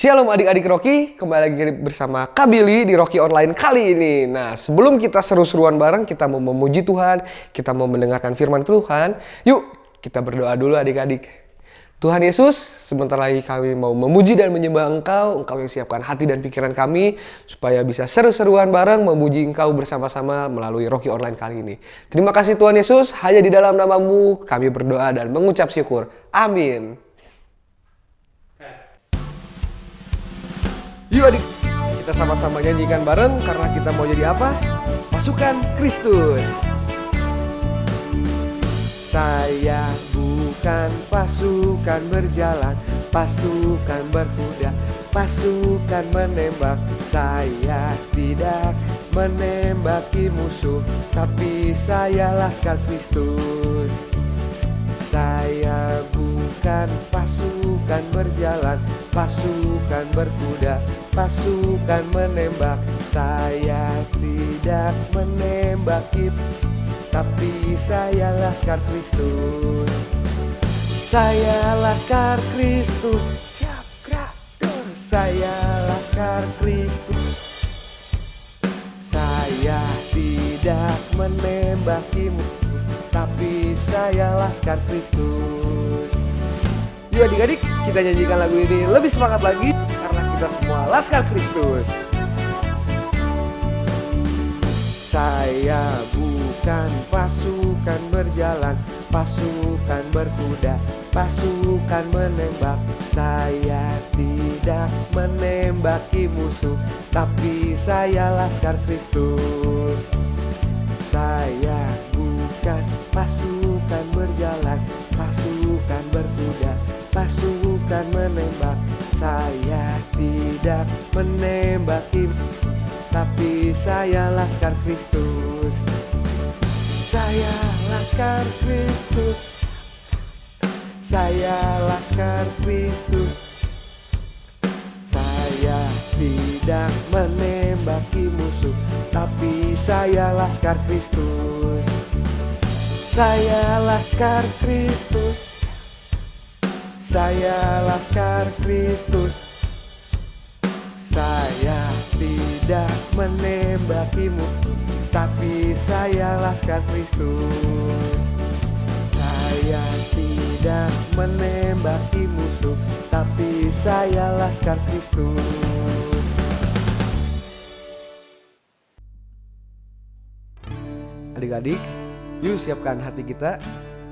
Shalom adik-adik Rocky, kembali lagi bersama Kak Billy di Rocky Online kali ini. Nah, sebelum kita seru-seruan bareng, kita mau memuji Tuhan, kita mau mendengarkan firman Tuhan. Yuk, kita berdoa dulu adik-adik. Tuhan Yesus, sebentar lagi kami mau memuji dan menyembah Engkau. Engkau yang siapkan hati dan pikiran kami, supaya bisa seru-seruan bareng memuji Engkau bersama-sama melalui Rocky Online kali ini. Terima kasih Tuhan Yesus, hanya di dalam nama-Mu kami berdoa dan mengucap syukur. Amin. Yuk adik, kita sama-sama nyanyikan bareng karena kita mau jadi apa? Pasukan Kristus. Saya bukan pasukan berjalan, pasukan berkuda, pasukan menembak. Saya tidak menembaki musuh, tapi saya laskar Kristus. Saya bukan pasukan berjalan, pasukan berkuda, pasukan menembak. Saya tidak menembaki, tapi saya laskar Kristus. Saya laskar Kristus, saya laskar Kristus. Saya tidak menembaki musuh, tapi saya laskar Kristus. Yuk adik-adik, kita nyanyikan lagu ini lebih semangat lagi karena kita semua laskar Kristus. Saya bukan pasukan berjalan, pasukan berkuda, pasukan menembak. Saya tidak menembaki musuh, tapi saya laskar Kristus. Saya bukan pasukan berjalan, pasukan berkuda, pasukan menembak. Saya tidak menembaki, tapi saya laskar Kristus. Saya laskar Kristus, saya laskar Kristus. Saya tidak menembaki musuh, tapi saya laskar Kristus. Saya laskar Kristus, saya laskar Kristus. Saya tidak menembaki musuh, tapi saya laskar Kristus. Saya tidak menembaki musuh, tapi saya laskar Kristus. Adik-adik, yuk siapkan hati kita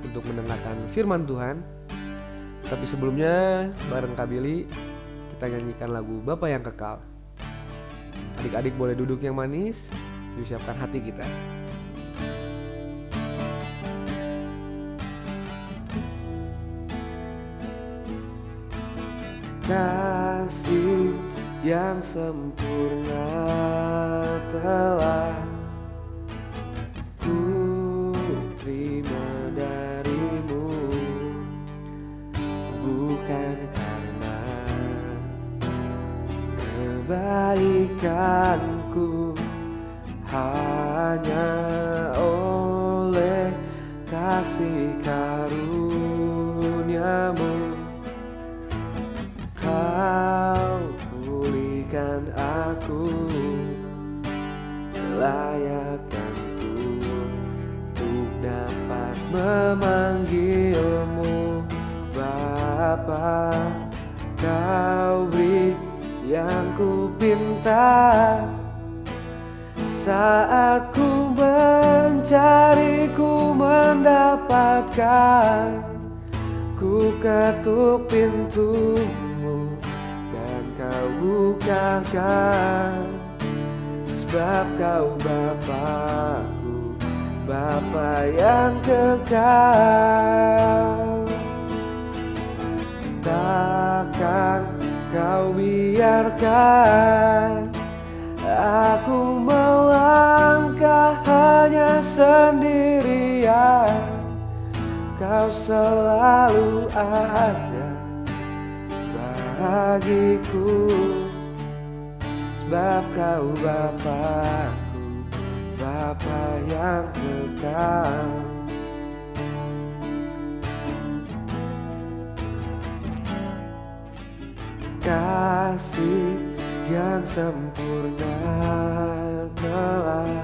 untuk mendengarkan firman Tuhan. Tapi sebelumnya, bareng Kak Billy, kita nyanyikan lagu Bapa yang Kekal. Adik-adik boleh duduk yang manis, yuk siapkan hati kita. Kasih yang sempurna telah ku terima darimu, bukan karena kebaikanku, hanya oleh kasih karuniamu. Kau pulihkan aku, layakkanku untuk dapat memanggilmu Bapa. Kau beri yang ku pinta, saat ku mencari, ku mendapatkan. Ku ketuk pintumu dan kau bukakan, sebab kau Bapa-Ku, Bapa yang kekal. Takkan kau biarkan aku melangkah hanya sendirian. Kau selalu ada bagiku, sebab kau Bapa-Ku, Bapa yang kekal. God. kasih yang sempurna telah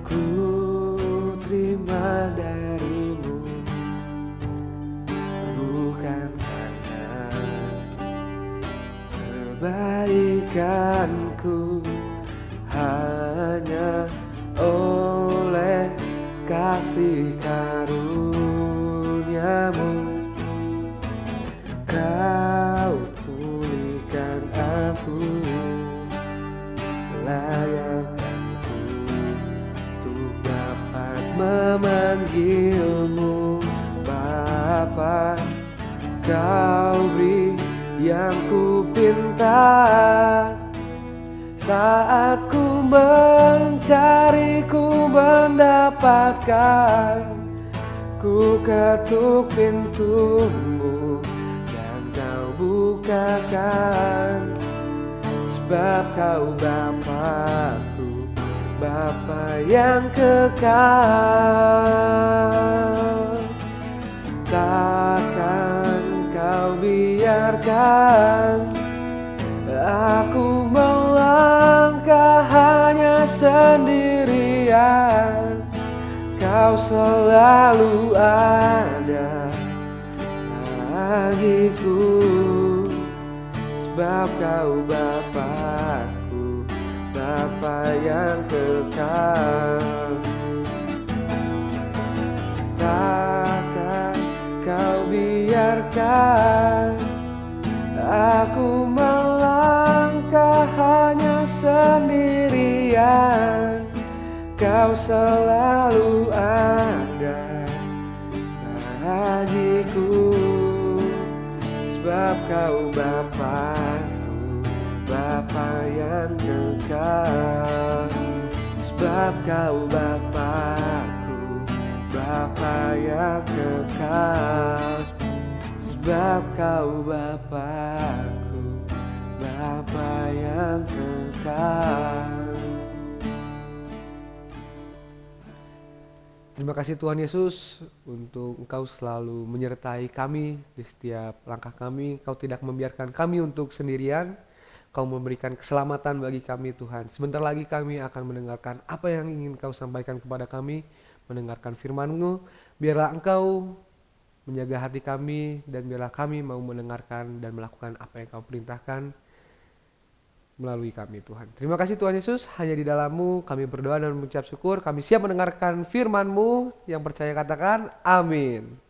ku terima darimu, bukan karena kebaikanku, hanya oleh kasih karuniamu kau pulihkan aku, layakkanku untuk dapat memanggilmu Bapa. Kau beri yang ku pinta, saat ku mencari ku mendapatkan, ku ketuk pintumu dan kau bukakan, sebab kau Bapakku, Bapa yang kekal. Takkan kau biarkan aku melangkah hanya sendirian, kau selalu ada bagiku, sebab kau Bapakku, Bapa yang kekal. Takkan kau biarkan aku melangkah hanya sendirian, kau selalu ada bagiku, sebab kau Bapakku, Bapa yang kekal. Sebab kau Bapakku, Bapa yang kekal. Sebab kau Bapakku, Bapa yang kekal. Terima kasih Tuhan Yesus untuk Engkau selalu menyertai kami di setiap langkah kami. Kau tidak membiarkan kami untuk sendirian. Kau memberikan keselamatan bagi kami Tuhan. Sebentar lagi kami akan mendengarkan apa yang ingin Kau sampaikan kepada kami. Mendengarkan firman-Mu. Biarlah Engkau menjaga hati kami dan biarlah kami mau mendengarkan dan melakukan apa yang Kau perintahkan melalui kami Tuhan. Terima kasih Tuhan Yesus, hanya di dalam-Mu kami berdoa dan mengucap syukur. Kami siap mendengarkan firman-Mu, yang percaya katakan amin.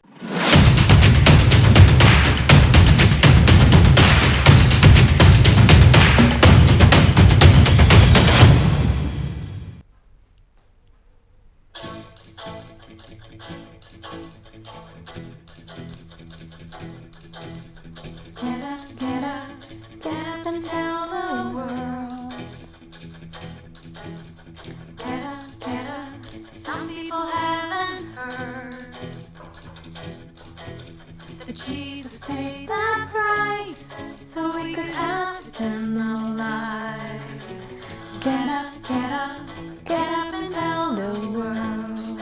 Get up and tell the world. Get up, some people haven't heard that Jesus paid the price so we could have eternal life. Get up and tell the world.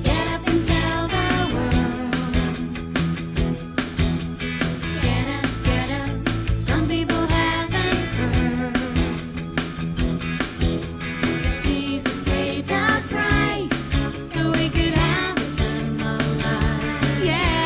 Get up and tell the world. Get up, some people haven't heard. Jesus paid the price so we could have eternal life. Yeah.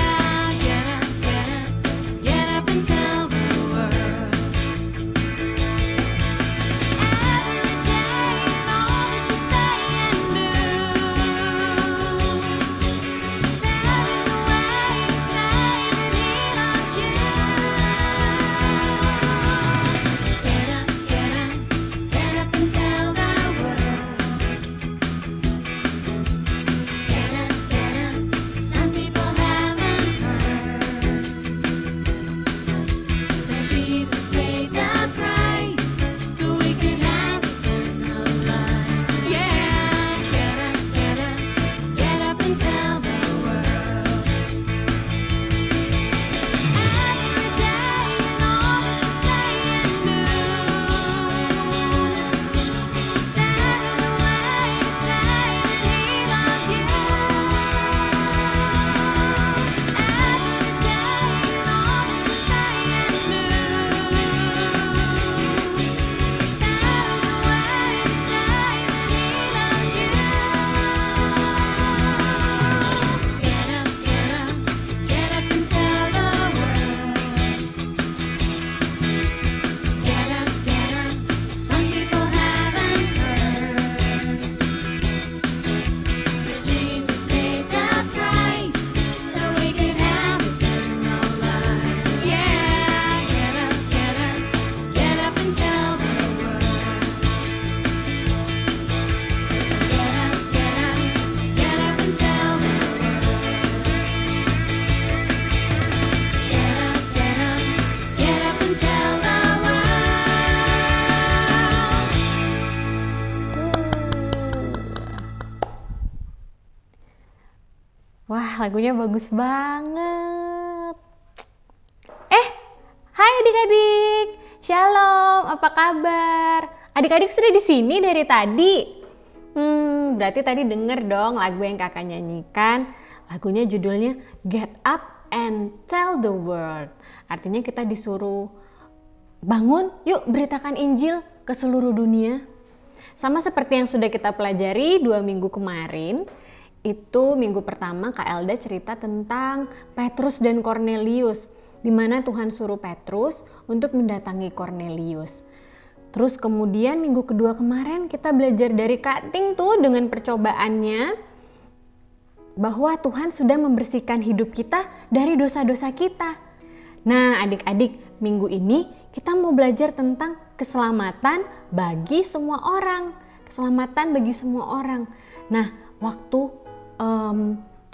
Wah, lagunya bagus banget. Hai adik-adik. Shalom, apa kabar? Adik-adik sudah di sini dari tadi? Berarti tadi denger dong lagu yang kakak nyanyikan. Lagunya judulnya Get Up and Tell the World. Artinya kita disuruh bangun, yuk beritakan Injil ke seluruh dunia. Sama seperti yang sudah kita pelajari 2 minggu kemarin. Itu minggu pertama Kak Elda cerita tentang Petrus dan Cornelius, di mana Tuhan suruh Petrus untuk mendatangi Cornelius. Terus kemudian minggu kedua kemarin kita belajar dari Kak Ting tuh dengan percobaannya, bahwa Tuhan sudah membersihkan hidup kita dari dosa-dosa kita. Nah adik-adik, minggu ini kita mau belajar tentang keselamatan bagi semua orang. Keselamatan bagi semua orang. Nah waktu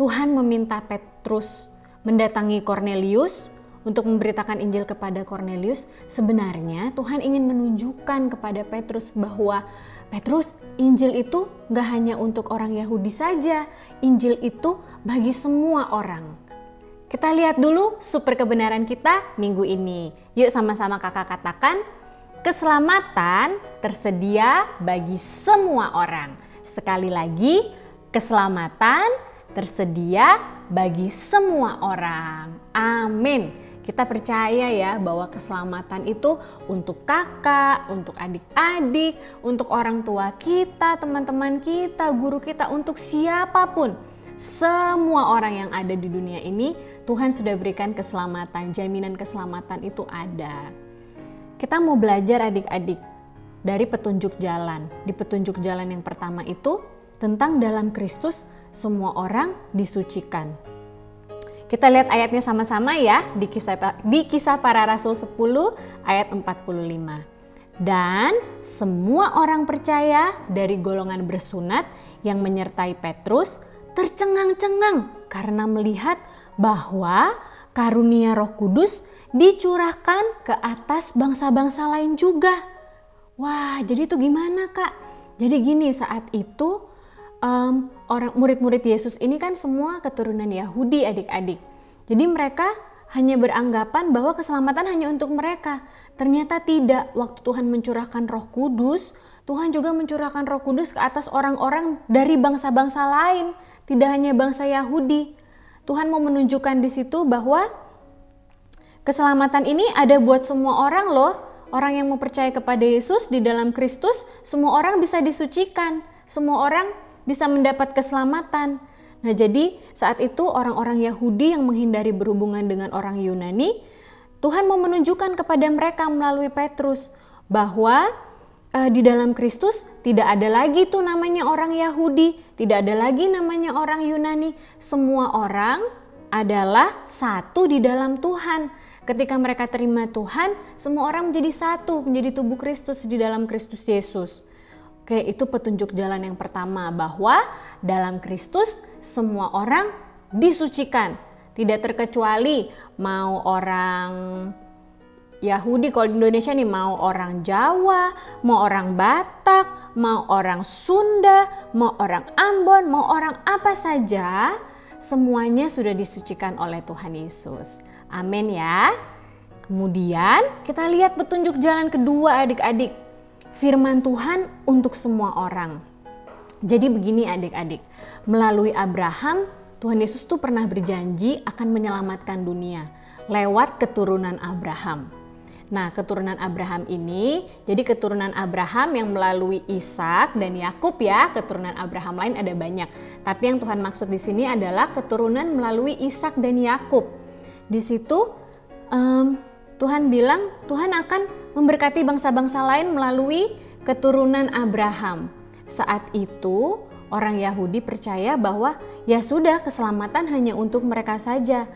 Tuhan meminta Petrus mendatangi Cornelius untuk memberitakan Injil kepada Cornelius, sebenarnya Tuhan ingin menunjukkan kepada Petrus bahwa Petrus, Injil itu gak hanya untuk orang Yahudi saja, Injil itu bagi semua orang. Kita lihat dulu super kebenaran kita minggu ini. Yuk sama-sama kakak katakan, keselamatan tersedia bagi semua orang. Sekali lagi, keselamatan tersedia bagi semua orang. Amin. Kita percaya ya bahwa keselamatan itu untuk kakak, untuk adik-adik, untuk orang tua kita, teman-teman kita, guru kita, untuk siapapun. Semua orang yang ada di dunia ini, Tuhan sudah berikan keselamatan, jaminan keselamatan itu ada. Kita mau belajar adik-adik dari petunjuk jalan. Di petunjuk jalan yang pertama itu tentang dalam Kristus semua orang disucikan. Kita lihat ayatnya sama-sama ya di kisah para rasul 10 ayat 45. Dan semua orang percaya dari golongan bersunat yang menyertai Petrus tercengang-cengang karena melihat bahwa karunia Roh Kudus dicurahkan ke atas bangsa-bangsa lain juga. Wah, jadi itu gimana Kak? Jadi gini, saat itu orang murid-murid Yesus ini kan semua keturunan Yahudi adik-adik. Jadi mereka hanya beranggapan bahwa keselamatan hanya untuk mereka. Ternyata tidak. Waktu Tuhan mencurahkan Roh Kudus, Tuhan juga mencurahkan Roh Kudus ke atas orang-orang dari bangsa-bangsa lain, tidak hanya bangsa Yahudi. Tuhan mau menunjukkan di situ bahwa keselamatan ini ada buat semua orang loh. Orang yang mau percaya kepada Yesus di dalam Kristus, semua orang bisa disucikan. Semua orang bisa mendapat keselamatan. Nah jadi saat itu orang-orang Yahudi yang menghindari berhubungan dengan orang Yunani, Tuhan mau menunjukkan kepada mereka melalui Petrus bahwa di dalam Kristus tidak ada lagi tuh namanya orang Yahudi, tidak ada lagi namanya orang Yunani. Semua orang adalah satu di dalam Tuhan. Ketika mereka terima Tuhan, semua orang menjadi satu, menjadi tubuh Kristus di dalam Kristus Yesus. Oke, itu petunjuk jalan yang pertama, bahwa dalam Kristus semua orang disucikan. Tidak terkecuali mau orang Yahudi, kalau di Indonesia nih mau orang Jawa, mau orang Batak, mau orang Sunda, mau orang Ambon, mau orang apa saja, semuanya sudah disucikan oleh Tuhan Yesus. Amin ya. Kemudian kita lihat petunjuk jalan kedua adik-adik. Firman Tuhan untuk semua orang. Jadi begini adik-adik, melalui Abraham, Tuhan Yesus tuh pernah berjanji akan menyelamatkan dunia lewat keturunan Abraham. Nah keturunan Abraham ini, jadi keturunan Abraham yang melalui Ishak dan Yakub ya, keturunan Abraham lain ada banyak. Tapi yang Tuhan maksud di sini adalah keturunan melalui Ishak dan Yakub. Di situ Tuhan bilang Tuhan akan memberkati bangsa-bangsa lain melalui keturunan Abraham. Saat itu orang Yahudi percaya bahwa ya sudah keselamatan hanya untuk mereka saja.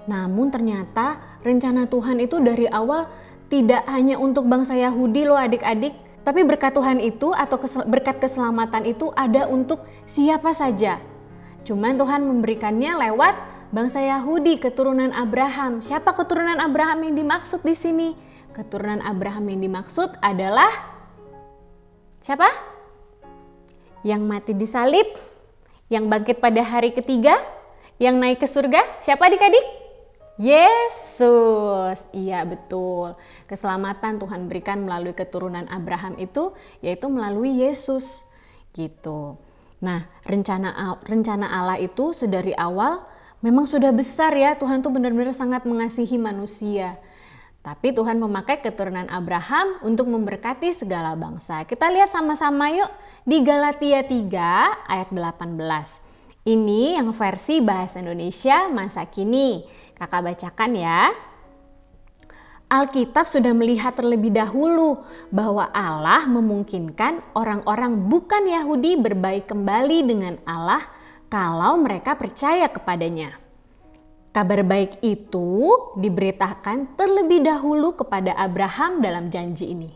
Namun ternyata rencana Tuhan itu dari awal tidak hanya untuk bangsa Yahudi loh adik-adik. Tapi berkat Tuhan itu atau berkat keselamatan itu ada untuk siapa saja. Cuman Tuhan memberikannya lewat bangsa Yahudi, keturunan Abraham. Siapa keturunan Abraham yang dimaksud di sini? Keturunan Abraham yang dimaksud adalah siapa? Yang mati di salib, yang bangkit pada hari ketiga, Yang naik ke surga siapa adik-adik? Yesus. Iya betul. Keselamatan Tuhan berikan melalui keturunan Abraham itu yaitu melalui Yesus gitu. Nah, rencana Allah itu sedari awal memang sudah besar ya. Tuhan tuh benar-benar sangat mengasihi manusia. Tapi Tuhan memakai keturunan Abraham untuk memberkati segala bangsa. Kita lihat sama-sama yuk di Galatia 3 ayat 18. Ini yang versi bahasa Indonesia masa kini. Kakak bacakan ya. Alkitab sudah melihat terlebih dahulu bahwa Allah memungkinkan orang-orang bukan Yahudi berbaik kembali dengan Allah kalau mereka percaya kepadanya. Kabar baik itu diberitakan terlebih dahulu kepada Abraham dalam janji ini.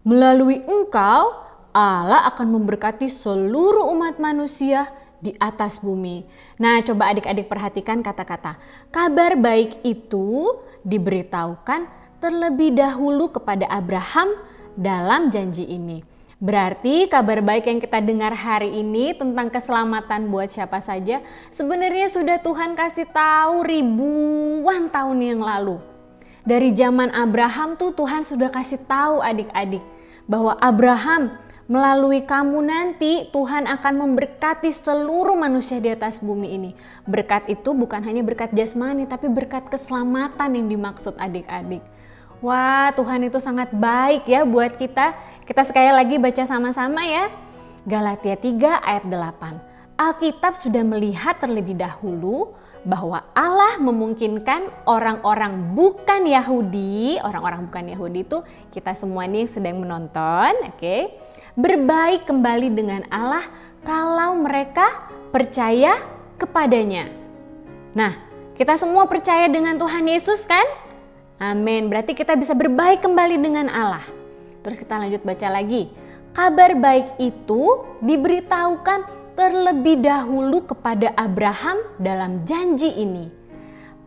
Melalui engkau, Allah akan memberkati seluruh umat manusia di atas bumi. Nah, coba adik-adik perhatikan kata-kata. Kabar baik itu diberitahukan terlebih dahulu kepada Abraham dalam janji ini. Berarti kabar baik yang kita dengar hari ini tentang keselamatan buat siapa saja sebenarnya sudah Tuhan kasih tahu ribuan tahun yang lalu. Dari zaman Abraham tuh Tuhan sudah kasih tahu adik-adik bahwa Abraham, melalui kamu nanti Tuhan akan memberkati seluruh manusia di atas bumi ini. Berkat itu bukan hanya berkat jasmani tapi berkat keselamatan yang dimaksud adik-adik. Wah, Tuhan itu sangat baik ya buat kita. Kita sekali lagi baca sama-sama ya. Galatia 3 ayat 8. Alkitab sudah melihat terlebih dahulu bahwa Allah memungkinkan orang-orang bukan Yahudi, orang-orang bukan Yahudi itu kita semua nih yang sedang menonton, oke, berbaik kembali dengan Allah kalau mereka percaya kepadanya. Nah, kita semua percaya dengan Tuhan Yesus kan? Amin. Berarti kita bisa berbaik kembali dengan Allah. Terus kita lanjut baca lagi. Kabar baik itu diberitahukan terlebih dahulu kepada Abraham dalam janji ini.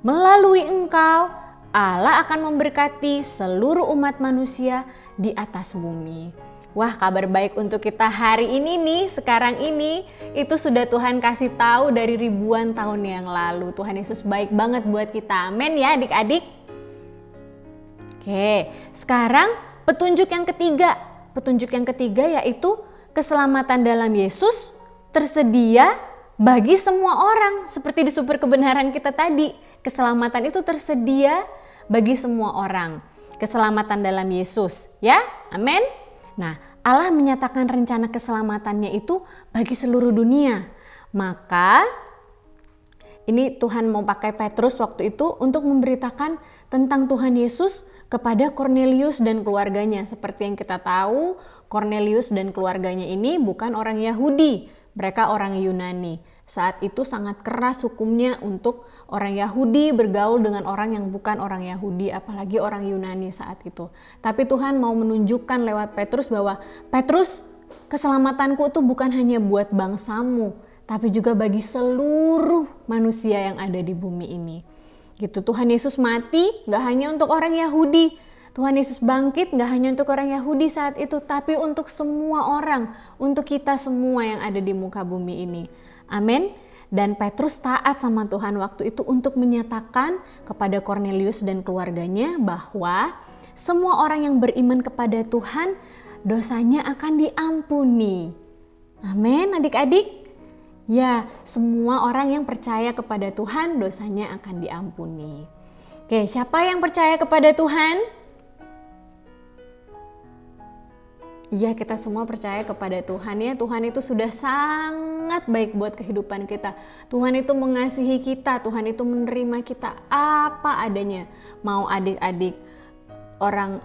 Melalui engkau, Allah akan memberkati seluruh umat manusia di atas bumi. Wah, kabar baik untuk kita hari ini nih, sekarang ini, itu sudah Tuhan kasih tahu dari ribuan tahun yang lalu. Tuhan Yesus baik banget buat kita. Amin ya adik-adik. Oke, sekarang petunjuk yang ketiga. Petunjuk yang ketiga yaitu keselamatan dalam Yesus tersedia bagi semua orang. Seperti di sumber kebenaran kita tadi, keselamatan itu tersedia bagi semua orang. Keselamatan dalam Yesus, ya, amin. Nah, Allah menyatakan rencana keselamatannya itu bagi seluruh dunia. Maka ini Tuhan mau pakai Petrus waktu itu untuk memberitakan tentang Tuhan Yesus kepada Cornelius dan keluarganya. Seperti yang kita tahu, Cornelius dan keluarganya ini bukan orang Yahudi, mereka orang Yunani. Saat itu sangat keras hukumnya untuk orang Yahudi bergaul dengan orang yang bukan orang Yahudi, apalagi orang Yunani saat itu. Tapi Tuhan mau menunjukkan lewat Petrus bahwa Petrus, keselamatanku itu bukan hanya buat bangsamu, tapi juga bagi seluruh manusia yang ada di bumi ini. Gitu, Tuhan Yesus mati gak hanya untuk orang Yahudi, Tuhan Yesus bangkit gak hanya untuk orang Yahudi saat itu, tapi untuk semua orang, untuk kita semua yang ada di muka bumi ini. Amin. Dan Petrus taat sama Tuhan waktu itu untuk menyatakan kepada Cornelius dan keluarganya bahwa semua orang yang beriman kepada Tuhan dosanya akan diampuni. Amin adik-adik. Ya, semua orang yang percaya kepada Tuhan dosanya akan diampuni. Oke, siapa yang percaya kepada Tuhan? Iya, kita semua percaya kepada Tuhan ya. Tuhan itu sudah sangat baik buat kehidupan kita. Tuhan itu mengasihi kita, Tuhan itu menerima kita apa adanya. Mau adik-adik orang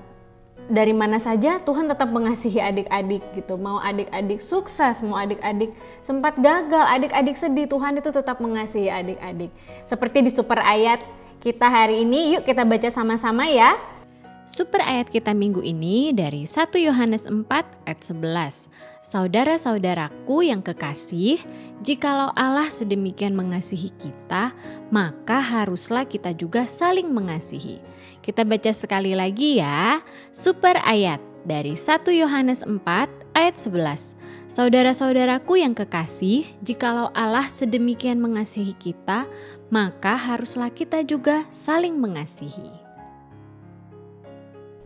dari mana saja, Tuhan tetap mengasihi adik-adik gitu. Mau adik-adik sukses, mau adik-adik sempat gagal, adik-adik sedih, Tuhan itu tetap mengasihi adik-adik. Seperti di super ayat kita hari ini, yuk kita baca sama-sama ya. Super ayat kita minggu ini dari 1 Yohanes 4 ayat 11. Saudara-saudaraku yang kekasih, jikalau Allah sedemikian mengasihi kita, maka haruslah kita juga saling mengasihi. Kita baca sekali lagi ya, super ayat dari 1 Yohanes 4 Ayat 11. Saudara-saudaraku yang kekasih, jikalau Allah sedemikian mengasihi kita, maka haruslah kita juga saling mengasihi.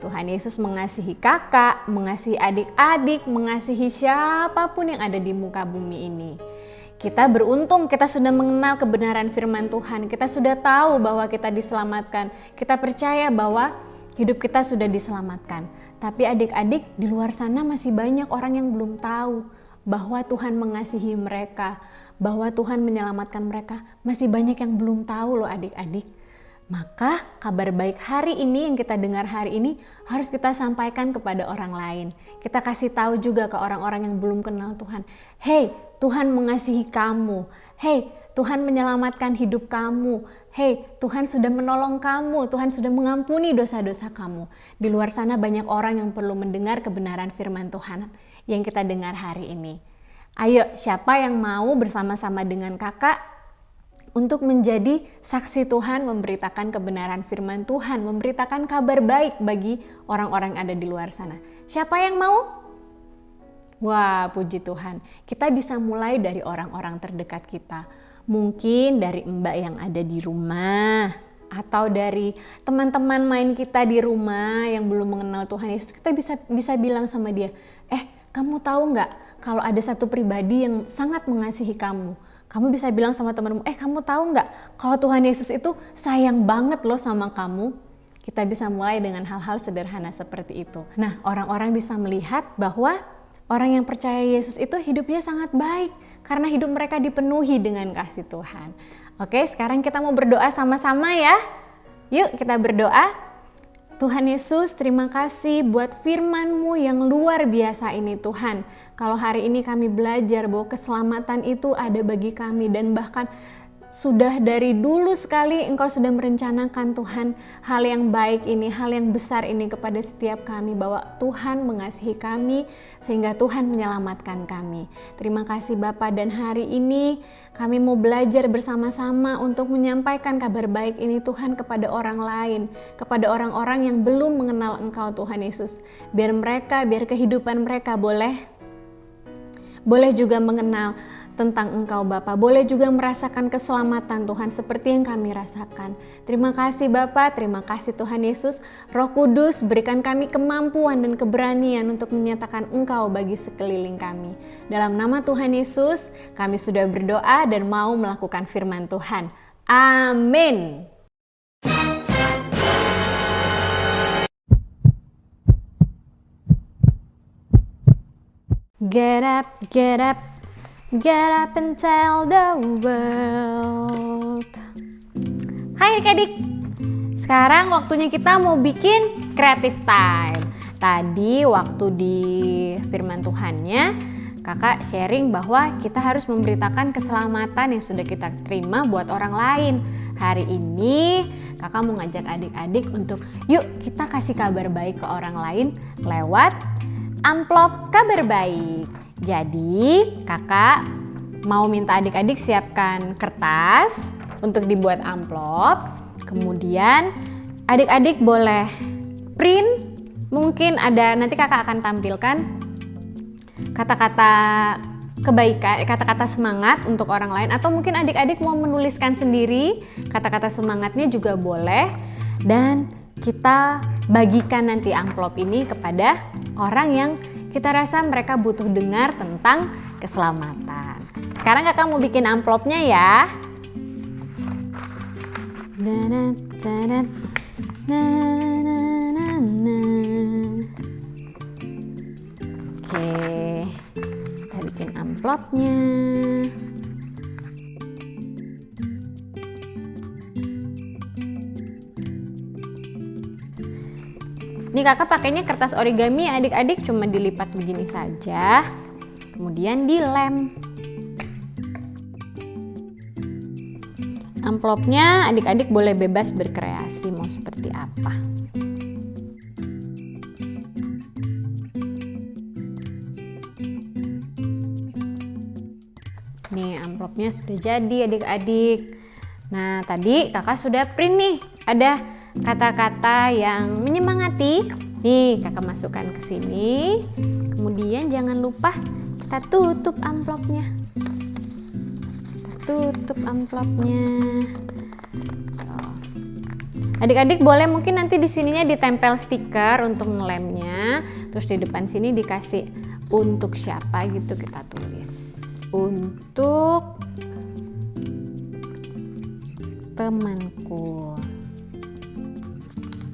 Tuhan Yesus mengasihi kakak, mengasihi adik-adik, mengasihi siapapun yang ada di muka bumi ini. Kita beruntung, kita sudah mengenal kebenaran firman Tuhan, kita sudah tahu bahwa kita diselamatkan, kita percaya bahwa hidup kita sudah diselamatkan. Tapi adik-adik, di luar sana masih banyak orang yang belum tahu bahwa Tuhan mengasihi mereka, bahwa Tuhan menyelamatkan mereka. Masih banyak yang belum tahu loh adik-adik. Maka kabar baik hari ini yang kita dengar hari ini harus kita sampaikan kepada orang lain. Kita kasih tahu juga ke orang-orang yang belum kenal Tuhan. Hey, Tuhan mengasihi kamu. Hey, Tuhan menyelamatkan hidup kamu. Hey, Tuhan sudah menolong kamu. Tuhan sudah mengampuni dosa-dosa kamu. Di luar sana banyak orang yang perlu mendengar kebenaran firman Tuhan yang kita dengar hari ini. Ayo, siapa yang mau bersama-sama dengan kakak untuk menjadi saksi Tuhan, memberitakan kebenaran firman Tuhan, memberitakan kabar baik bagi orang-orang yang ada di luar sana. Siapa yang mau? Wah, puji Tuhan. Kita bisa mulai dari orang-orang terdekat kita. Mungkin dari mbak yang ada di rumah, atau dari teman-teman main kita di rumah yang belum mengenal Tuhan Yesus. Kita bisa bilang sama dia, kamu tahu nggak kalau ada satu pribadi yang sangat mengasihi kamu? Kamu bisa bilang sama temanmu, kamu tahu nggak kalau Tuhan Yesus itu sayang banget loh sama kamu? Kita bisa mulai dengan hal-hal sederhana seperti itu. Nah, orang-orang bisa melihat bahwa orang yang percaya Yesus itu hidupnya sangat baik karena hidup mereka dipenuhi dengan kasih Tuhan. Oke, sekarang kita mau berdoa sama-sama ya. Yuk kita berdoa. Tuhan Yesus, terima kasih buat firman-Mu yang luar biasa ini Tuhan. Kalau hari ini kami belajar bahwa keselamatan itu ada bagi kami dan bahkan sudah dari dulu sekali Engkau sudah merencanakan Tuhan hal yang baik ini, hal yang besar ini kepada setiap kami, bahwa Tuhan mengasihi kami sehingga Tuhan menyelamatkan kami. Terima kasih Bapa, dan hari ini kami mau belajar bersama-sama untuk menyampaikan kabar baik ini Tuhan kepada orang lain, kepada orang-orang yang belum mengenal Engkau Tuhan Yesus. Biar kehidupan mereka boleh juga mengenal tentang Engkau Bapa, boleh juga merasakan keselamatan Tuhan seperti yang kami rasakan. Terima kasih Bapa, terima kasih Tuhan Yesus. Roh Kudus, berikan kami kemampuan dan keberanian untuk menyatakan Engkau bagi sekeliling kami. Dalam nama Tuhan Yesus, kami sudah berdoa dan mau melakukan firman Tuhan. Amin. Get up, get up. Get up and tell the world. Hai adik-adik, sekarang waktunya kita mau bikin creative time. Tadi waktu di firman Tuhannya, kakak sharing bahwa kita harus memberitakan keselamatan yang sudah kita terima buat orang lain. Hari ini kakak mau ngajak adik-adik untuk yuk kita kasih kabar baik ke orang lain lewat amplop kabar baik. Jadi kakak mau minta adik-adik siapkan kertas untuk dibuat amplop. Kemudian adik-adik boleh print. Mungkin ada, nanti kakak akan tampilkan kata-kata kebaikan, kata-kata semangat untuk orang lain. Atau mungkin adik-adik mau menuliskan sendiri kata-kata semangatnya juga boleh. Dan kita bagikan nanti amplop ini kepada orang yang kita rasa mereka butuh dengar tentang keselamatan. Sekarang kakak mau bikin amplopnya ya. Oke, kita bikin amplopnya. Ini kakak pakainya kertas origami, adik-adik cuma dilipat begini saja, kemudian dilem. Amplopnya adik-adik boleh bebas berkreasi mau seperti apa. Nih amplopnya sudah jadi adik-adik. Nah tadi kakak sudah print nih, ada kata-kata yang menyemangati. Nih kakak masukkan ke sini. Kemudian kemudian jangan lupa kita tutup amplopnya. Tutup amplopnya. Adik-adik boleh mungkin nanti di sininya ditempel stiker untuk ngelemnya. Terus di depan sini dikasih untuk siapa gitu kita tulis. Untuk temanku.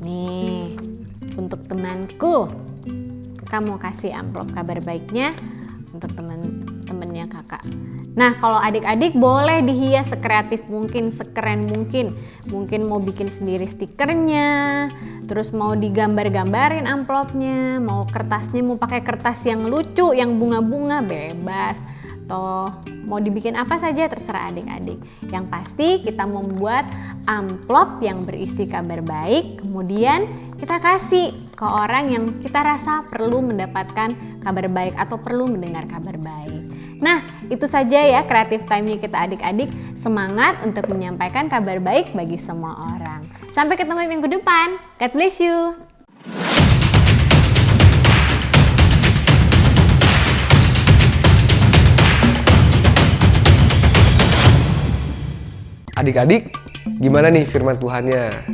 Nih, untuk temanku. Kamu kasih amplop kabar baiknya untuk temen-temennya kakak. Nah, kalau adik-adik boleh dihias sekreatif mungkin, sekeren mungkin. Mungkin mau bikin sendiri stikernya, terus mau digambar-gambarin amplopnya, mau kertasnya mau pakai kertas yang lucu, yang bunga-bunga, bebas. Atau mau dibikin apa saja terserah adik-adik. Yang pasti kita membuat amplop yang berisi kabar baik, kemudian kita kasih ke orang yang kita rasa perlu mendapatkan kabar baik atau perlu mendengar kabar baik. Nah, itu saja ya kreatif time-nya kita adik-adik. Semangat untuk menyampaikan kabar baik bagi semua orang. Sampai ketemu minggu depan. God bless you. Adik-adik, gimana nih firman Tuhannya?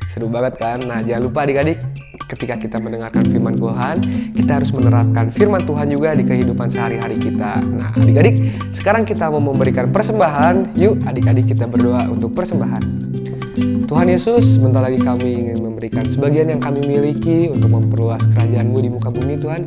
Seru banget kan? Nah, jangan lupa adik-adik, ketika kita mendengarkan firman Tuhan, kita harus menerapkan firman Tuhan juga di kehidupan sehari-hari kita. Nah, adik-adik, sekarang kita mau memberikan persembahan. Yuk, adik-adik kita berdoa untuk persembahan. Tuhan Yesus, sebentar lagi kami ingin memberikan sebagian yang kami miliki untuk memperluas kerajaan-Mu di muka bumi, Tuhan.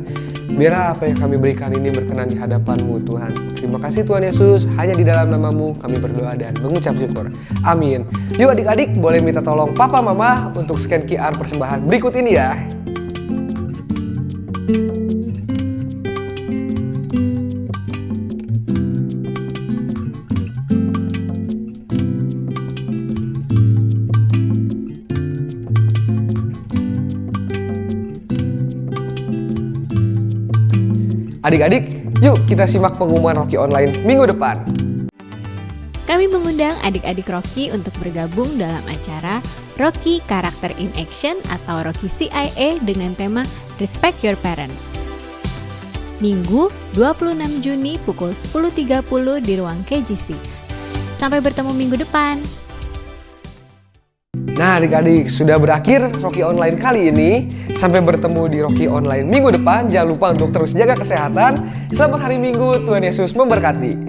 Biarlah apa yang kami berikan ini berkenan di hadapan-Mu, Tuhan. Terima kasih Tuhan Yesus, hanya di dalam nama-Mu kami berdoa dan mengucap syukur. Amin. Yuk adik-adik, boleh minta tolong Papa Mama untuk scan QR persembahan berikut ini ya. Adik-adik, yuk kita simak pengumuman Rocky Online minggu depan. Kami mengundang adik-adik Rocky untuk bergabung dalam acara Rocky Character in Action atau Rocky CIA dengan tema Respect Your Parents. Minggu 26 Juni pukul 10.30 di ruang KGC. Sampai bertemu minggu depan. Nah adik-adik, sudah berakhir Rocky Online kali ini. Sampai bertemu di Rocky Online minggu depan. Jangan lupa untuk terus jaga kesehatan. Selamat hari Minggu, Tuhan Yesus memberkati.